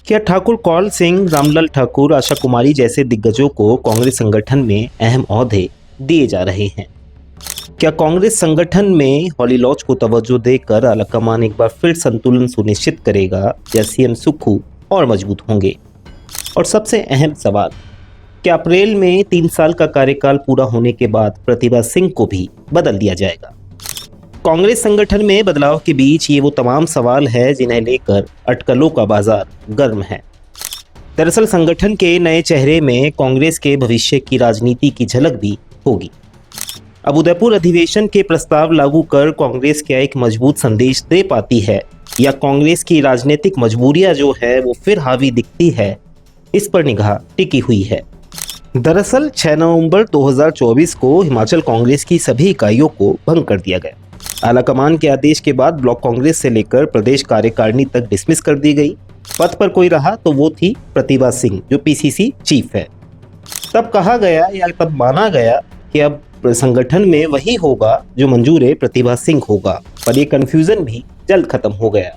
क्या ठाकुर कौल सिंह, रामलाल ठाकुर, आशा कुमारी जैसे दिग्गजों को कांग्रेस संगठन में अहम ओहदे दिए जा रहे हैं? क्या कांग्रेस संगठन में हॉली लॉज को तवज्जो देकर आलाकमान एक बार फिर संतुलन सुनिश्चित करेगा या सीएम सुक्खू और मजबूत होंगे? और सबसे अहम सवाल, क्या अप्रैल में 3 साल का कार्यकाल पूरा होने के बाद प्रतिभा सिंह को भी बदल दिया जाएगा? कांग्रेस संगठन में बदलाव के बीच ये वो तमाम सवाल है जिन्हें लेकर अटकलों का बाजार गर्म है। दरअसल संगठन के नए चेहरे में कांग्रेस के भविष्य की राजनीति की झलक भी होगी। अब उदयपुर अधिवेशन के प्रस्ताव लागू कर कांग्रेस क्या एक मजबूत संदेश दे पाती है, या कांग्रेस की राजनीतिक मजबूरियां जो है वो फिर हावी दिखती है, इस पर निगाह टिकी हुई है। दरअसल 6 नवंबर 2024 को हिमाचल कांग्रेस की सभी इकाइयों को भंग कर दिया गया। आलाकमान के आदेश के बाद ब्लॉक कांग्रेस से लेकर प्रदेश कार्यकारिणी तक डिसमिस कर दी गई। पद पर कोई रहा तो वो थी प्रतिभा सिंह, जो पीसीसी चीफ है। तब कहा गया या तब माना गया कि अब संगठन में वही होगा जो मंजूर प्रतिभा सिंह होगा, पर ये कंफ्यूजन भी जल्द खत्म हो गया।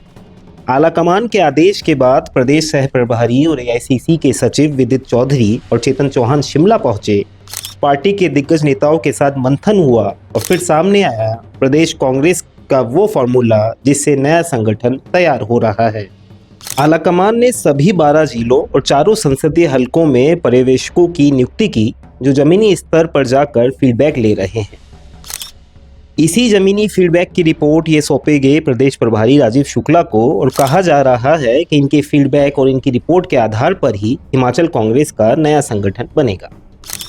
आलाकमान के आदेश के बाद प्रदेश सह प्रभारी और एआईसीसी के सचिव विदित चौधरी और चेतन चौहान शिमला पहुंचे। पार्टी के दिग्गज नेताओं के साथ मंथन हुआ और फिर सामने आया प्रदेश कांग्रेस का वो फॉर्मूला जिससे नया संगठन तैयार हो रहा है। आलाकमान ने सभी 12 जिलों और 4 संसदीय हलकों में पर्यवेक्षकों की नियुक्ति की, जो जमीनी स्तर पर जाकर फीडबैक ले रहे हैं। इसी जमीनी फीडबैक की रिपोर्ट ये सौंपे गए प्रदेश प्रभारी राजीव शुक्ला को, और कहा जा रहा है कि इनके फीडबैक और इनकी रिपोर्ट के आधार पर ही हिमाचल कांग्रेस का नया संगठन बनेगा।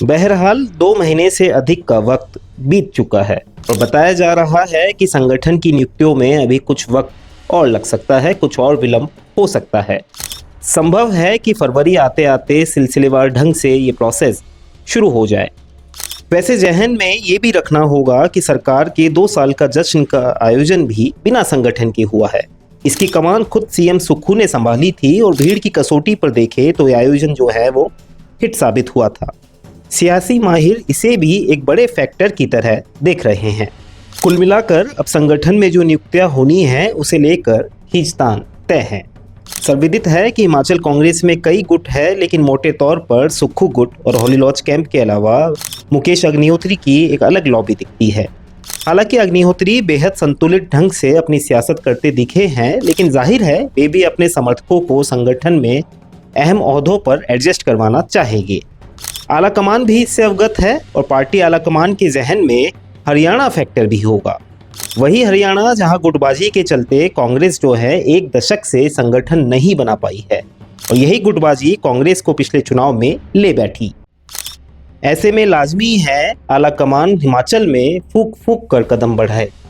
बहरहाल 2 महीने से अधिक का वक्त बीत चुका है और बताया जा रहा है कि संगठन की नियुक्तियों में अभी कुछ वक्त और लग सकता है, कुछ और विलंब हो सकता है। संभव है कि फरवरी आते आते सिलसिलेवार ढंग से ये प्रोसेस शुरू हो जाए। वैसे जहन में ये भी रखना होगा कि सरकार के 2 साल का जश्न का आयोजन भी बिना संगठन के हुआ है। इसकी कमान खुद सीएम सुक्खू ने संभाली थी और भीड़ की कसौटी पर देखे तो ये आयोजन जो है वो हिट साबित हुआ था। सियासी माहिर इसे भी एक बड़े फैक्टर की तरह देख रहे हैं। कुल मिलाकर अब संगठन में जो नियुक्तियां होनी है उसे लेकर खींचतान तय है। सर्वविदित है कि हिमाचल कांग्रेस में कई गुट है, लेकिन मोटे तौर पर सुक्खू गुट और हॉली लॉज कैंप के अलावा मुकेश अग्निहोत्री की एक अलग लॉबी दिखती है। हालांकि अग्निहोत्री बेहद संतुलित ढंग से अपनी सियासत करते दिखे हैं, लेकिन जाहिर है वे भी अपने समर्थकों को संगठन में अहम ओहदों पर एडजस्ट करवाना चाहेंगे। आलाकमान भी इससे अवगत है और पार्टी आलाकमान के जहन में हरियाणा फैक्टर भी होगा। वही हरियाणा जहां गुटबाजी के चलते कांग्रेस जो है 1 दशक से संगठन नहीं बना पाई है, और यही गुटबाजी कांग्रेस को पिछले चुनाव में ले बैठी। ऐसे में लाजमी है आलाकमान हिमाचल में फूक फूक कर कदम बढ़ाए।